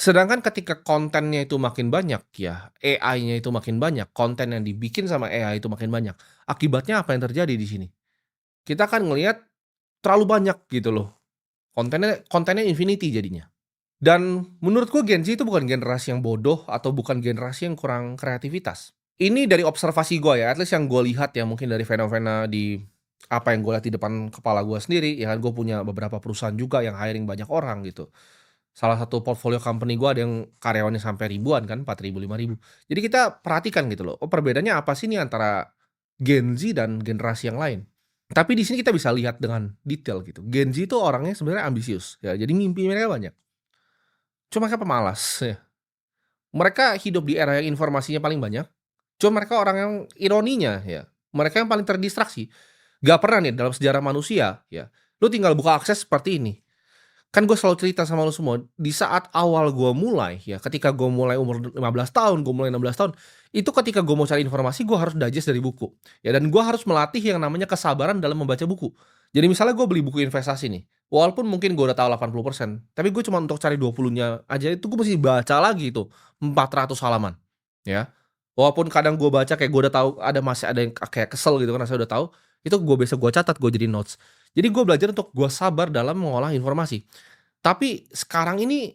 Sedangkan ketika kontennya itu makin banyak ya, AI-nya itu makin banyak, konten yang dibikin sama AI itu makin banyak, akibatnya apa yang terjadi di sini? Kita kan ngelihat terlalu banyak gitu loh, kontennya kontennya infinity jadinya. Dan menurutku Gen Z itu bukan generasi yang bodoh atau bukan generasi yang kurang kreativitas. Ini dari observasi gua ya, at least yang gua lihat ya mungkin dari fenomena di apa yang gua lihat di depan kepala gua sendiri, ya kan gua punya beberapa perusahaan juga yang hiring banyak orang gitu. Salah satu portfolio company gua ada yang karyawannya sampai ribuan kan, 4.000 5.000. Jadi kita perhatikan gitu loh, oh perbedaannya apa sih nih antara Gen Z dan generasi yang lain. Tapi di sini kita bisa lihat dengan detail gitu. Gen Z itu orangnya sebenarnya ambisius ya, jadi mimpi mereka banyak. Cuma mereka pemalas ya. Mereka hidup di era yang informasinya paling banyak, cuma mereka orang yang ironinya ya, mereka yang paling terdistraksi. Gak pernah nih dalam sejarah manusia ya, lu tinggal buka akses seperti ini. Kan gue selalu cerita sama lu semua, di saat awal gue mulai ya, ketika gue mulai umur 15 tahun, gue mulai 16 tahun, itu ketika gue mau cari informasi gue harus digest dari buku. Ya dan gue harus melatih yang namanya kesabaran dalam membaca buku. Jadi misalnya gue beli buku investasi nih, walaupun mungkin gue udah tahu 80%, tapi gue cuma untuk cari 20-nya aja itu gue mesti baca lagi itu 400 halaman, ya. Walaupun kadang gue baca kayak gue udah tahu masih ada yang kayak kesel gitu kan, saya udah tahu, itu gue biasa gue catat, gue jadi notes. Jadi gue belajar untuk gue sabar dalam mengolah informasi. Tapi sekarang ini